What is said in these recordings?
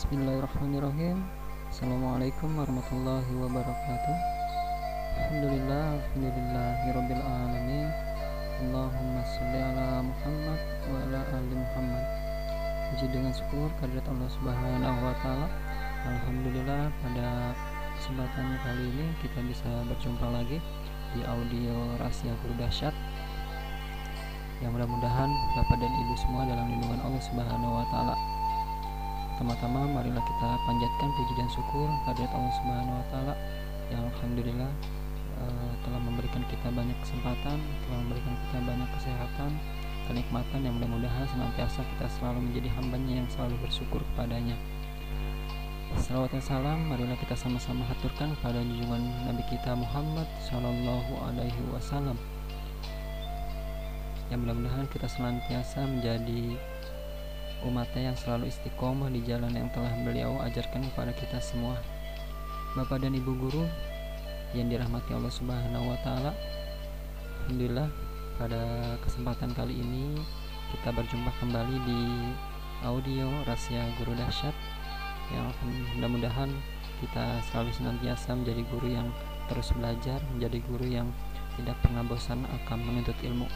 Bismillahirrahmanirrahim. Assalamualaikum warahmatullahi wabarakatuh. Alhamdulillahirabbil alamin. Allahumma sholli ala Muhammad wa ala ali Muhammad. Puji dengan syukur kehadirat Allah Subhanahu wa taala. Alhamdulillah, pada kesempatan kali ini kita bisa berjumpa lagi di audio Rahasia Guru Dahsyat. Yang mudah-mudahan Bapak dan Ibu semua dalam lindungan Allah Subhanahu wa taala. Pertama-tama marilah kita panjatkan puji dan syukur kehadirat Allah Subhanahu wa taala yang alhamdulillah telah memberikan kita banyak kesempatan, telah memberikan kita banyak kesehatan, kenikmatan yang mudah-mudahan senantiasa kita selalu menjadi hambanya yang selalu bersyukur kepadanya. Salawat dan salam marilah kita sama-sama haturkan kepada junjungan Nabi kita Muhammad Sallallahu Alaihi Wasallam, yang mudah-mudahan kita senantiasa menjadi umatnya yang selalu istiqomah di jalan yang telah beliau ajarkan kepada kita semua. Bapak dan Ibu guru yang dirahmati Allah Subhanahu wa taala, alhamdulillah pada kesempatan kali ini kita berjumpa kembali di audio Rahasia Guru Dahsyat, yang mudah-mudahan kita selalu senantiasa menjadi guru yang terus belajar, menjadi guru yang tidak pernah bosan akan menuntut ilmu.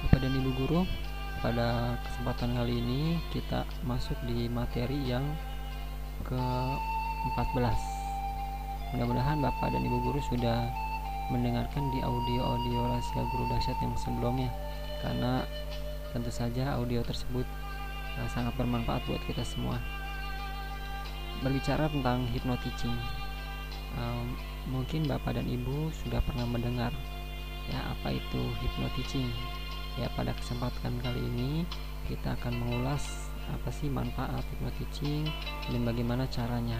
Bapak dan Ibu guru, pada kesempatan kali ini kita masuk di materi yang ke-14. Mudah-mudahan Bapak dan Ibu guru sudah mendengarkan di audio-audio Rahasia Guru Dahsyat yang sebelumnya, karena tentu saja audio tersebut sangat bermanfaat buat kita semua. Berbicara tentang hypnoteaching, mungkin Bapak dan Ibu sudah pernah mendengar ya apa itu hypnoteaching. Ya, pada kesempatan kali ini kita akan mengulas apa sih manfaat hypnoteaching dan bagaimana caranya.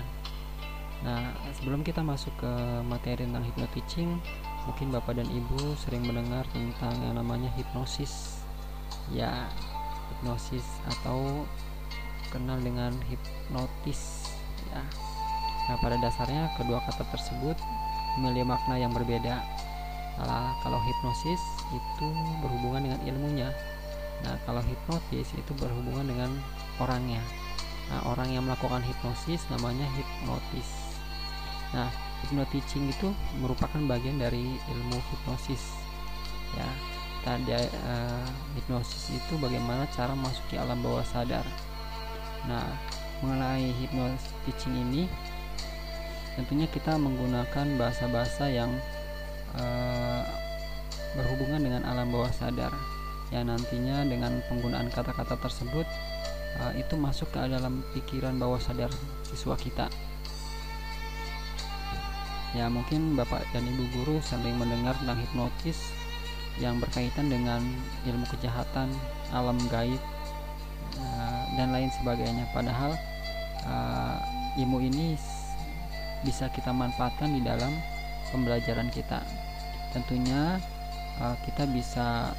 Nah, sebelum kita masuk ke materi tentang hypnoteaching, mungkin Bapak dan Ibu sering mendengar tentang yang namanya hipnosis. Ya, hipnosis atau kenal dengan hipnotis ya. Nah, pada dasarnya kedua kata tersebut memiliki makna yang berbeda. Kalau hipnosis itu berhubungan dengan ilmunya. Nah, kalau hipnotis itu berhubungan dengan orangnya. Nah, orang yang melakukan hipnosis namanya hipnotis. Nah, hypnoteaching itu merupakan bagian dari ilmu hipnosis. Ya, tadi hipnosis itu bagaimana cara masuki alam bawah sadar. Nah, mengenai hypnoteaching ini tentunya kita menggunakan bahasa-bahasa yang berhubungan dengan alam bawah sadar, yang nantinya dengan penggunaan kata-kata tersebut itu masuk ke dalam pikiran bawah sadar siswa kita. Ya, mungkin Bapak dan Ibu guru sering mendengar tentang hipnotis yang berkaitan dengan ilmu kejahatan, alam gaib, dan lain sebagainya. Padahal ilmu ini bisa kita manfaatkan di dalam pembelajaran kita. Tentunya kita bisa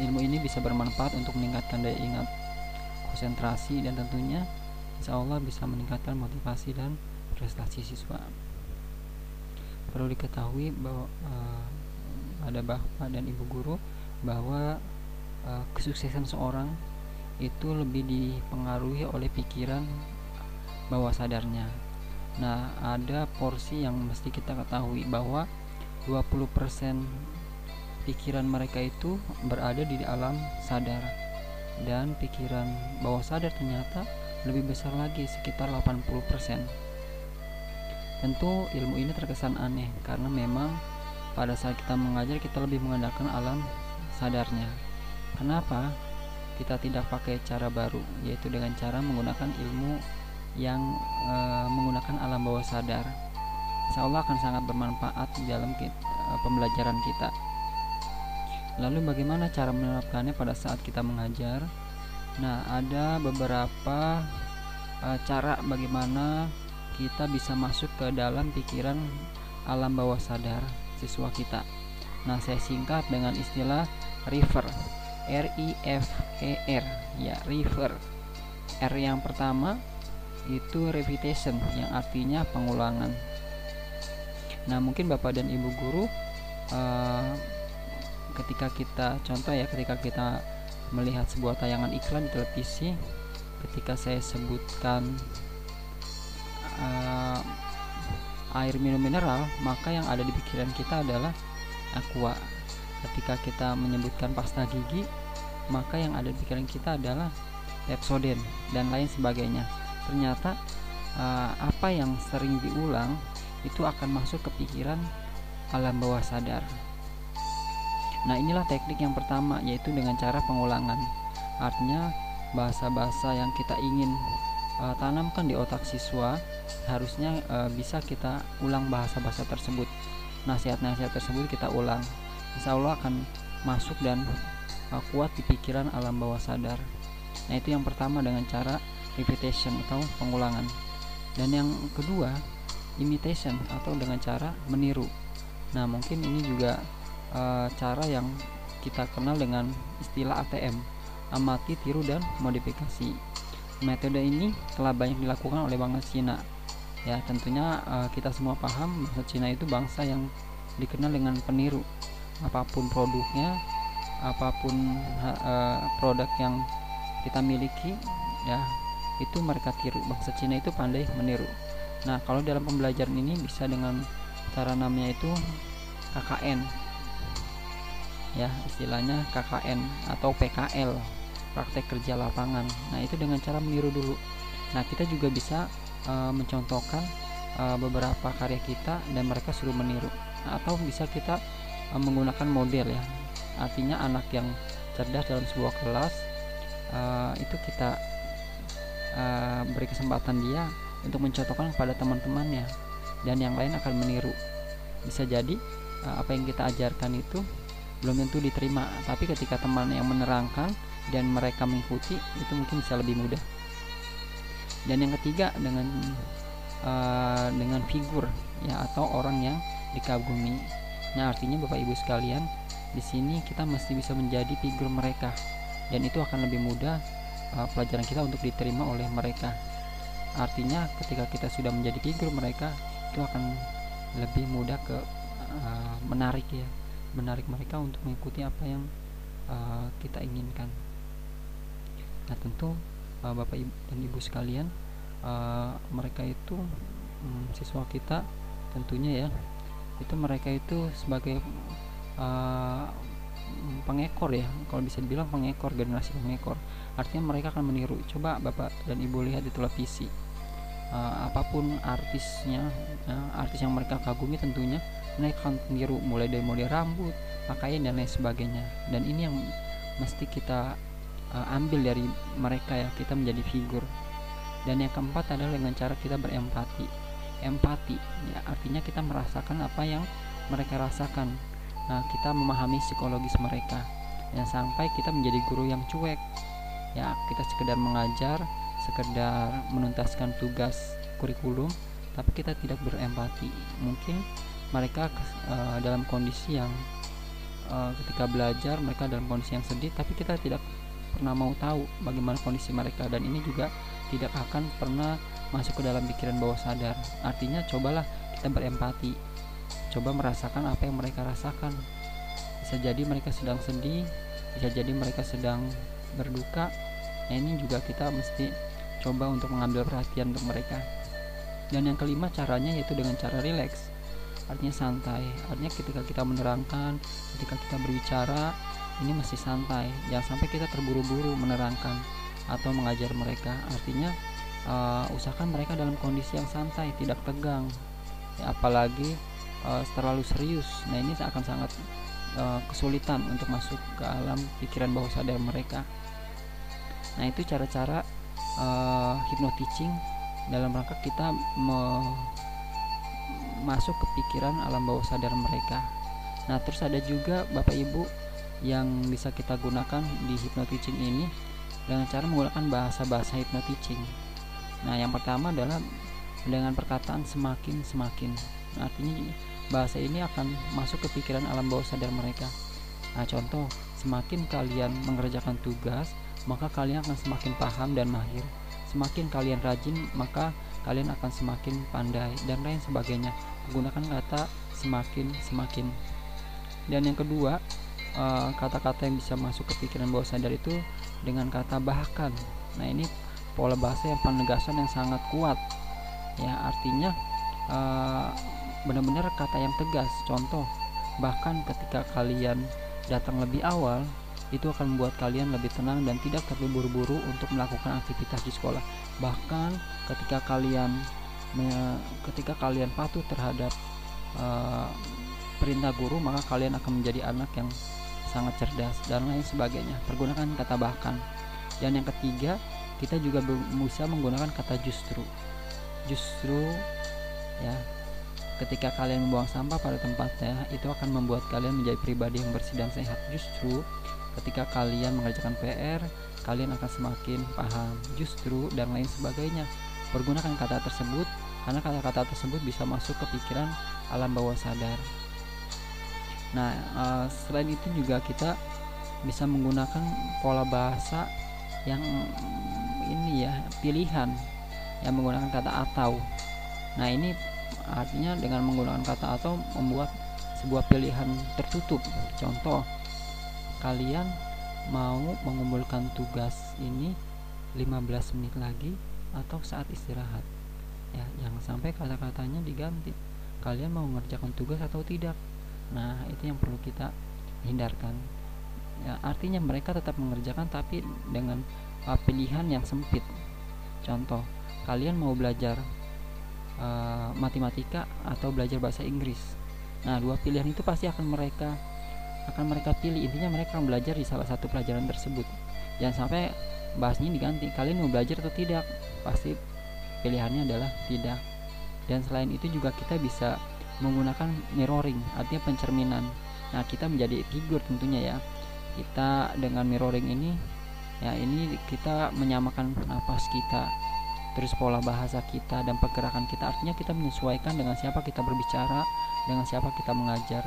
ilmu ini bisa bermanfaat untuk meningkatkan daya ingat, konsentrasi, dan tentunya insya Allah bisa meningkatkan motivasi dan prestasi siswa. Perlu diketahui bahwa ada Bapak dan Ibu guru bahwa kesuksesan seorang itu lebih dipengaruhi oleh pikiran bawah sadarnya. Nah, ada porsi yang mesti kita ketahui bahwa 20% pikiran mereka itu berada di alam sadar, dan pikiran bawah sadar ternyata lebih besar lagi, sekitar 80%. Tentu ilmu ini terkesan aneh karena memang pada saat kita mengajar kita lebih mengandalkan alam sadarnya. Kenapa kita tidak pakai cara baru, yaitu dengan cara menggunakan ilmu yang menggunakan alam bawah sadar? Insya Allah akan sangat bermanfaat di dalam pembelajaran kita. Lalu bagaimana cara menerapkannya pada saat kita mengajar? Nah, ada beberapa cara bagaimana kita bisa masuk ke dalam pikiran alam bawah sadar siswa kita. Nah, saya singkat dengan istilah RIFER, RIFER ya, RIFER. R yang pertama itu repetition, yang artinya pengulangan. Nah, mungkin Bapak dan Ibu guru ketika kita melihat sebuah tayangan iklan di televisi, ketika saya sebutkan air minum mineral, maka yang ada di pikiran kita adalah aqua. Ketika kita menyebutkan pasta gigi, maka yang ada di pikiran kita adalah Pepsodent dan lain sebagainya. Ternyata apa yang sering diulang itu akan masuk ke pikiran alam bawah sadar. Nah, inilah teknik yang pertama, yaitu dengan cara pengulangan. Artinya bahasa-bahasa yang kita ingin tanamkan di otak siswa harusnya bisa kita ulang bahasa-bahasa tersebut. Nasihat-nasihat tersebut kita ulang. Insya Allah akan masuk dan kuat di pikiran alam bawah sadar. Nah, itu yang pertama dengan cara repetition atau pengulangan. Dan yang kedua, imitation atau dengan cara meniru. Nah, mungkin ini juga cara yang kita kenal dengan istilah ATM, amati, tiru, dan modifikasi. Metode ini telah banyak dilakukan oleh bangsa Cina. Ya, tentunya kita semua paham bangsa Cina itu bangsa yang dikenal dengan peniru. Apapun produknya, apapun produk yang kita miliki, ya itu mereka tiru. Bangsa Cina itu pandai meniru. Nah, kalau dalam pembelajaran ini bisa dengan cara namanya itu KKN, ya istilahnya KKN atau PKL, praktek kerja lapangan. Nah, itu dengan cara meniru dulu. Nah, kita juga bisa mencontohkan beberapa karya kita dan mereka suruh meniru, atau bisa kita menggunakan model, ya artinya anak yang cerdas dalam sebuah kelas itu kita beri kesempatan dia untuk mencontohkan kepada teman-temannya dan yang lain akan meniru. Bisa jadi apa yang kita ajarkan itu belum tentu diterima, tapi ketika teman yang menerangkan dan mereka mengikuti, itu mungkin bisa lebih mudah. Dan yang ketiga dengan figur, ya atau orang yang dikagumi. Nah, artinya Bapak Ibu sekalian, di sini kita mesti bisa menjadi figur mereka, dan itu akan lebih mudah pelajaran kita untuk diterima oleh mereka. Artinya ketika kita sudah menjadi figur mereka, itu akan lebih mudah menarik mereka untuk mengikuti apa yang kita inginkan. Nah, tentu Bapak Ibu dan Ibu sekalian, mereka itu siswa kita tentunya, ya itu mereka itu sebagai pengekor, ya kalau bisa dibilang pengekor, generasi pengekor. Artinya mereka akan meniru. Coba Bapak dan Ibu lihat di televisi, apapun artisnya, artis yang mereka kagumi, tentunya mereka akan meniru, mulai dari model rambut, pakaian, dan lain sebagainya. Dan ini yang mesti kita ambil dari mereka, ya kita menjadi figur. Dan yang keempat adalah dengan cara kita berempati. Empati, ya artinya kita merasakan apa yang mereka rasakan. Nah, kita memahami psikologis mereka, dan sampai kita menjadi guru yang cuek, ya kita sekedar mengajar, sekedar menuntaskan tugas kurikulum, tapi kita tidak berempati. Mungkin mereka dalam kondisi yang ketika belajar mereka dalam kondisi yang sedih, tapi kita tidak pernah mau tahu bagaimana kondisi mereka, dan ini juga tidak akan pernah masuk ke dalam pikiran bawah sadar. Artinya cobalah kita berempati, coba merasakan apa yang mereka rasakan. Bisa jadi mereka sedang sedih, bisa jadi mereka sedang berduka. Nah, ini juga kita mesti coba untuk mengambil perhatian untuk mereka. Dan yang kelima caranya yaitu dengan cara rileks, artinya santai. Artinya ketika kita menerangkan, ketika kita berbicara, ini mesti santai, jangan sampai kita terburu-buru menerangkan atau mengajar mereka. Artinya usahakan mereka dalam kondisi yang santai, tidak tegang, ya, apalagi terlalu serius. Nah, ini akan sangat kesulitan untuk masuk ke alam pikiran bawah sadar mereka. Nah, itu cara-cara hypnoteaching dalam rangka kita masuk ke pikiran alam bawah sadar mereka. Nah, terus ada juga Bapak Ibu yang bisa kita gunakan di hypnoteaching ini dengan cara menggunakan bahasa-bahasa hypnoteaching. Nah, yang pertama adalah dengan perkataan semakin. Nah, artinya bahasa ini akan masuk ke pikiran alam bawah sadar mereka. Nah, contoh, semakin kalian mengerjakan tugas, maka kalian akan semakin paham dan mahir. Semakin kalian rajin, maka kalian akan semakin pandai, dan lain sebagainya. Menggunakan kata semakin. Dan yang kedua, kata-kata yang bisa masuk ke pikiran bawah sadar itu dengan kata bahkan. Nah, ini pola bahasa yang penegasan yang sangat kuat, ya artinya benar-benar kata yang tegas. Contoh, bahkan ketika kalian datang lebih awal, itu akan membuat kalian lebih tenang dan tidak terburu-buru untuk melakukan aktivitas di sekolah. Bahkan ketika kalian patuh terhadap perintah guru, maka kalian akan menjadi anak yang sangat cerdas dan lain sebagainya. Pergunakan kata bahkan. Dan yang ketiga, kita juga bisa menggunakan kata justru. Justru, ya, ketika kalian membuang sampah pada tempatnya, itu akan membuat kalian menjadi pribadi yang bersih dan sehat. Justru ketika kalian mengerjakan PR, kalian akan semakin paham. Justru, dan lain sebagainya. Pergunakan kata tersebut karena kata-kata tersebut bisa masuk ke pikiran alam bawah sadar. Nah, selain itu juga kita bisa menggunakan pola bahasa yang ini ya, pilihan, yang menggunakan kata atau. Nah, ini artinya dengan menggunakan kata atau membuat sebuah pilihan tertutup. Contoh, kalian mau mengumpulkan tugas ini 15 menit lagi atau saat istirahat. Ya, jangan sampai kata-katanya diganti. Kalian mau mengerjakan tugas atau tidak? Nah, itu yang perlu kita hindarkan. Ya, artinya mereka tetap mengerjakan tapi dengan pilihan yang sempit. Contoh, kalian mau belajar matematika atau belajar bahasa Inggris. Nah, dua pilihan itu pasti akan mereka pilih. Intinya mereka akan belajar di salah satu pelajaran tersebut. Jangan sampai bahasnya diganti. Kalian mau belajar atau tidak? Pasti pilihannya adalah tidak. Dan selain itu juga kita bisa menggunakan mirroring, artinya pencerminan. Nah, kita menjadi figur tentunya ya. Kita dengan mirroring ini, ya ini kita menyamakan napas kita, terus pola bahasa kita dan pergerakan kita. Artinya kita menyesuaikan dengan siapa kita berbicara, dengan siapa kita mengajar.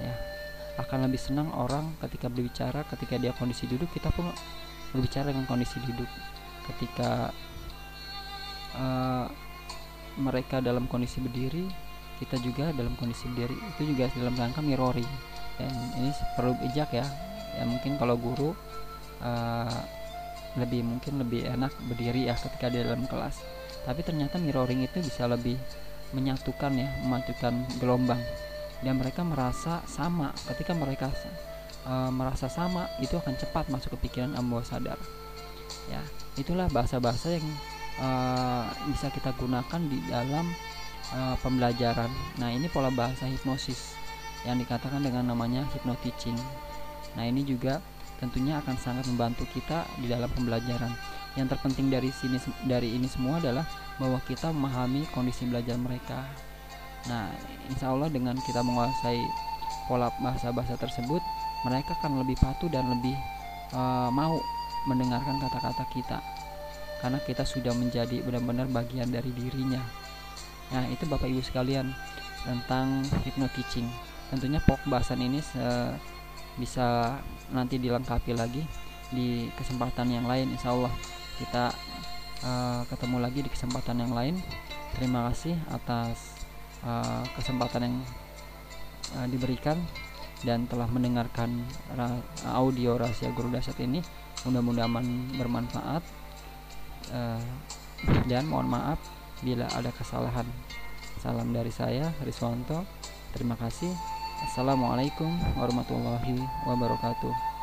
Ya, akan lebih senang orang ketika berbicara ketika dia kondisi duduk, kita pun berbicara dengan kondisi duduk. Ketika mereka dalam kondisi berdiri, kita juga dalam kondisi berdiri. Itu juga dalam rangka mirroring. Dan ini perlu bijak ya. Ya mungkin kalau guru lebih enak berdiri ya ketika di dalam kelas. Tapi ternyata mirroring itu bisa lebih menyatukan ya, memajukan gelombang. Dan mereka merasa sama. Ketika mereka merasa sama, itu akan cepat masuk ke pikiran alam bawah sadar. Ya, itulah bahasa-bahasa yang bisa kita gunakan di dalam pembelajaran. Nah, ini pola bahasa hipnosis yang dikatakan dengan namanya hypnoteaching. Nah, ini juga tentunya akan sangat membantu kita di dalam pembelajaran. Yang terpenting dari ini semua adalah bahwa kita memahami kondisi belajar mereka. Nah, insya Allah dengan kita menguasai pola bahasa-bahasa tersebut, mereka akan lebih patuh dan lebih mau mendengarkan kata-kata kita, karena kita sudah menjadi benar-benar bagian dari dirinya. Nah, itu Bapak Ibu sekalian tentang hypnoteaching. Tentunya pembahasan ini bisa nanti dilengkapi lagi di kesempatan yang lain. Insya Allah kita ketemu lagi di kesempatan yang lain. Terima kasih atas kesempatan yang diberikan dan telah mendengarkan audio Rahasia Guru Dahsyat ini. Mudah-mudahan bermanfaat, dan mohon maaf bila ada kesalahan. Salam dari saya, Riswanto. Terima kasih. Assalamualaikum warahmatullahi wabarakatuh.